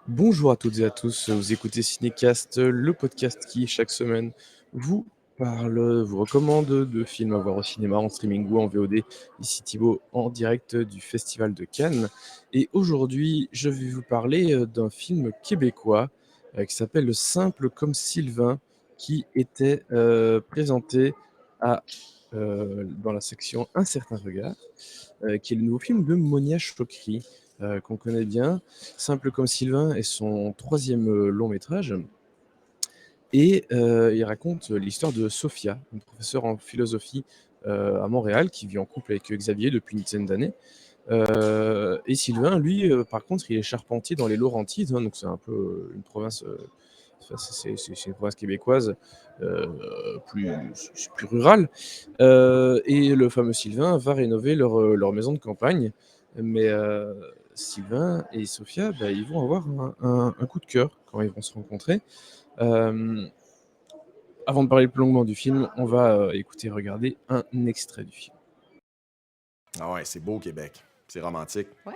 Bonjour à toutes et à tous, vous écoutez Cinécast, le podcast qui, chaque semaine, vous parle, vous recommande de films à voir au cinéma, en streaming ou en VOD. Ici Thibaut, en direct du Festival de Cannes. Et aujourd'hui, je vais vous parler d'un film québécois qui s'appelle Simple comme Sylvain, qui était présenté dans la section Un certain regard, qui est le nouveau film de Monia Chokri, qu'on connaît bien. Simple comme Sylvain est son troisième long métrage et il raconte l'histoire de Sophia, une professeure en philosophie, à Montréal qui vit en couple avec Xavier depuis une dizaine d'années. Et Sylvain, lui, par contre, il est charpentier dans les Laurentides, hein, donc c'est un peu, une province, enfin c'est une province québécoise, heu, plus rurale. Et le fameux Sylvain va rénover leur maison de campagne. Mais Sylvain et Sophia, bah, ils vont avoir un coup de cœur quand ils vont se rencontrer. Hem, Avant de parler plus longuement du film, on va, écouter et regarder un extrait du film. Ah ouais, c'est beau au Québec. C'est romantique. Ouais?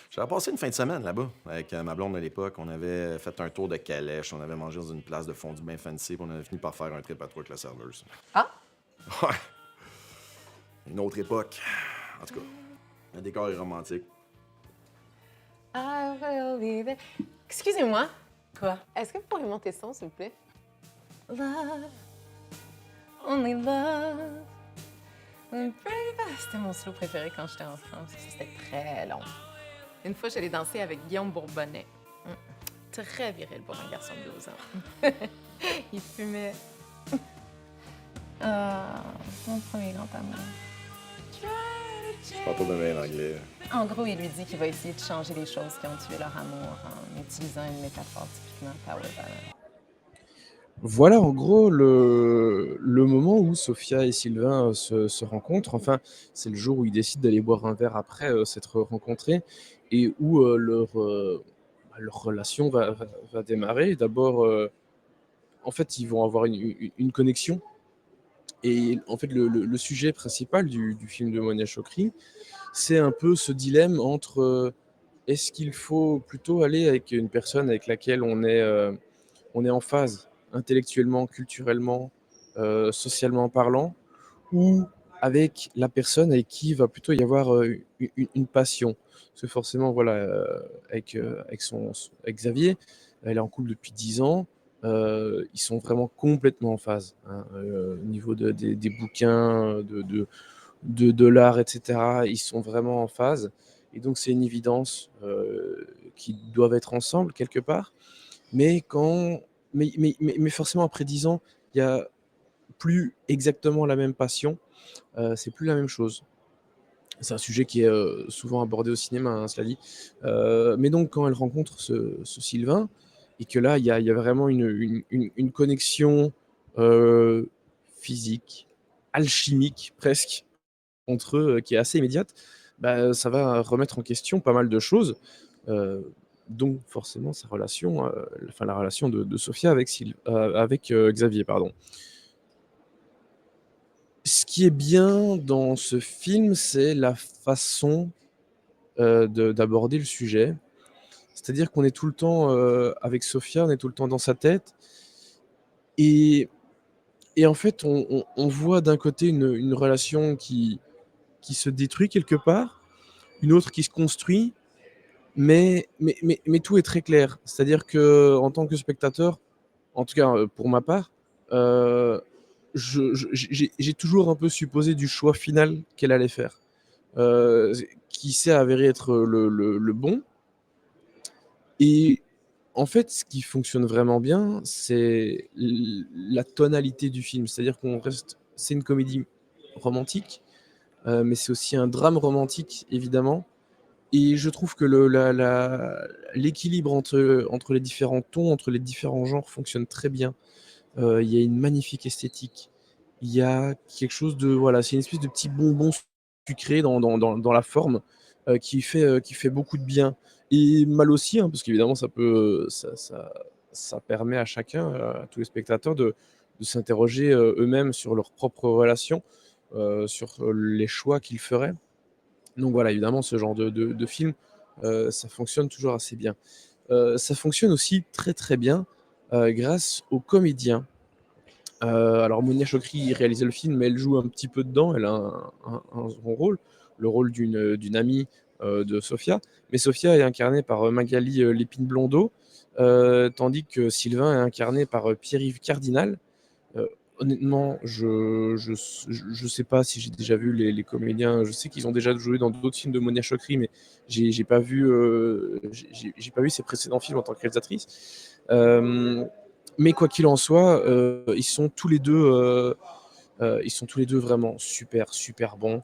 J'avais passé une fin de semaine là-bas avec ma blonde de l'époque. On avait fait un tour de calèche, on avait mangé dans une place de fondue bien fancy, puis on avait fini par faire un trip à trois avec la serveuse. Ah! Ouais, une autre époque. En tout cas, le décor est romantique. I will be there. Excusez-moi. Quoi? Est-ce que vous pourriez monter son, s'il vous plaît? Love, only love. C'était mon slow préféré quand j'étais enfant, parce que c'était très long. Une fois, j'allais danser avec Guillaume Bourbonnais. Très viril pour un garçon de 12 ans. Il fumait. Ah, mon premier grand amour. Je parle pas bien l'anglais. En gros, il lui dit qu'il va essayer de changer les choses qui ont tué leur amour en utilisant une métaphore typiquement power ballad. Voilà en gros le moment où Sophia et Sylvain, se rencontrent. Enfin, c'est le jour où ils décident d'aller boire un verre après, s'être rencontrés et où, leur relation va démarrer. D'abord, en fait, ils vont avoir une connexion et en fait, le sujet principal du film de Monia Chokri, c'est un peu ce dilemme entre, est-ce qu'il faut plutôt aller avec une personne avec laquelle on est en phase intellectuellement, culturellement, socialement parlant, ou avec la personne avec qui il va plutôt y avoir, une passion. Parce que forcément, voilà, avec Xavier, elle est en couple depuis 10 ans, ils sont vraiment complètement en phase, hein, au niveau des bouquins, de l'art et cetera. Ils sont vraiment en phase et donc c'est une évidence, qu'ils doivent être ensemble quelque part. Mais quand mais forcément après 10 ans, il y a plus exactement la même passion, c'est plus la même chose. C'est un sujet qui est, souvent abordé au cinéma, hein, cela dit. Mais donc quand elle rencontre ce Sylvain et que là, il y a vraiment une connexion, heu, physique, alchimique presque entre eux, qui est assez immédiate, bah, ça va remettre en question pas mal de choses, dont forcément sa relation, enfin la relation de Sophia avec Xavier, pardon. Ce qui est bien dans ce film, c'est la façon, d'aborder le sujet. C'est-à-dire qu'on est tout le temps, avec Sophia, on est tout le temps dans sa tête et en fait, on voit d'un côté une relation qui se détruit quelque part, une autre qui se construit. Mais tout est très clair. C'est-à-dire qu'en tant que spectateur, en tout cas, pour ma part, heu, j'ai toujours un peu supposé du choix final qu'elle allait faire, qui s'est avéré être le bon. Et en fait, ce qui fonctionne vraiment bien, c'est la tonalité du film. C'est-à-dire qu'on reste c'est une comédie romantique, mais c'est aussi un drame romantique évidemment. Et je trouve que l'équilibre entre les différents tons, entre les différents genres fonctionne très bien. Il y a une magnifique esthétique. Il y a quelque chose de voilà, c'est une espèce de petit bonbon sucré dans la forme, qui fait beaucoup de bien et mal aussi, hein, parce qu'évidemment ça permet à chacun, à tous les spectateurs de s'interroger, eux-mêmes sur leur propre relation, sur, les choix qu'ils feraient. Donc voilà, évidemment, ce genre de film, ça fonctionne toujours assez bien. ça fonctionne aussi très, très bien, grâce aux comédiens. Alors Monia Chokri réalisait le film, mais elle joue un petit peu dedans, elle a un second rôle, le rôle d'une amie, de Sofia. Mais Sofia est incarnée par, Magali, Lépine-Blondeau, tandis que Sylvain est incarné par, Pierre-Yves Cardinal. Heu, Honnêtement, je sais pas si j'ai déjà vu les comédiens. Je sais qu'ils ont déjà joué dans d'autres films de Monia Chokri, mais j'ai pas vu, j'ai pas vu ses précédents films en tant que réalisatrice. Mais quoi qu'il en soit, ils sont tous les 2 vraiment super, super bons.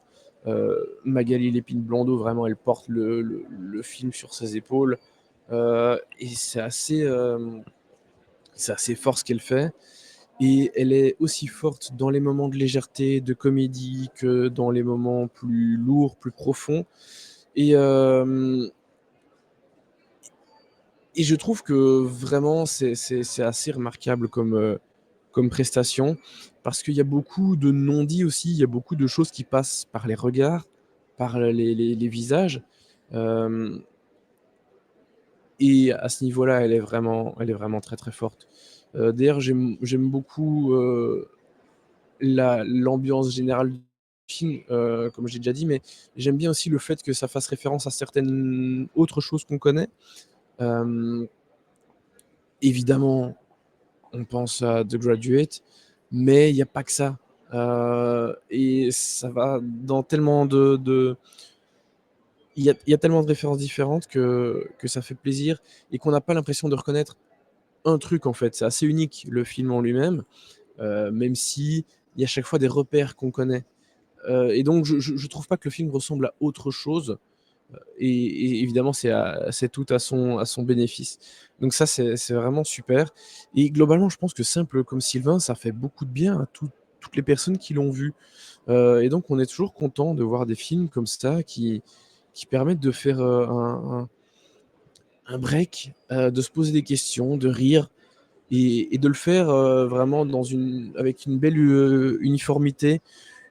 Magali Lépine-Blondeau, vraiment, elle porte le film sur ses épaules, et c'est assez fort ce qu'elle fait. Et elle est aussi forte dans les moments de légèreté, de comédie, que dans les moments plus lourds, plus profonds. Et, et je trouve que vraiment c'est assez remarquable comme prestation, parce qu'il y a beaucoup de non-dits aussi, il y a beaucoup de choses qui passent par les regards, par les visages. Euh, et à ce niveau-là, elle est vraiment très très forte. D'ailleurs, j'aime beaucoup l'ambiance générale du film, comme j'ai déjà dit, mais j'aime bien aussi le fait que ça fasse référence à certaines autres choses qu'on connaît. Euh, Évidemment, on pense à The Graduate, mais il n'y a pas que ça. Et ça va dans tellement il y a tellement de références différentes que ça fait plaisir et qu'on n'a pas l'impression de reconnaître un truc en fait. C'est assez unique le film en lui-même, même si il y a chaque fois des repères qu'on connaît. Et donc je trouve pas que le film ressemble à autre chose. Et évidemment, c'est tout à son bénéfice. Donc ça, c'est vraiment super. Et globalement, je pense que Simple comme Sylvain, ça fait beaucoup de bien à toutes les personnes qui l'ont vu. Et donc, on est toujours content de voir des films comme ça qui permettent de faire un break, de se poser des questions, de rire et de le faire vraiment avec une belle uniformité,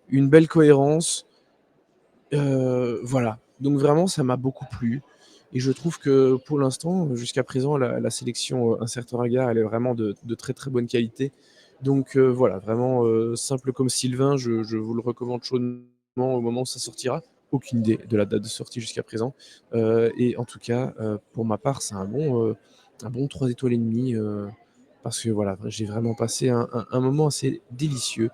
une belle cohérence. Voilà, donc vraiment ça m'a beaucoup plu et je trouve que pour l'instant, jusqu'à présent, la sélection, Un certain regard, elle est vraiment de très, très bonne qualité. Donc voilà, vraiment, Simple comme Sylvain, je vous le recommande chaudement au moment où ça sortira. Aucune idée de la date de sortie jusqu'à présent, et en tout cas, pour ma part, c'est un bon 3 étoiles et demie, parce que voilà, j'ai vraiment passé un moment assez délicieux.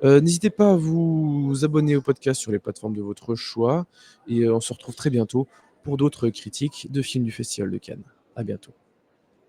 N'hésitez pas à vous abonner au podcast sur les plateformes de votre choix et on se retrouve très bientôt pour d'autres critiques de films du Festival de Cannes. À bientôt.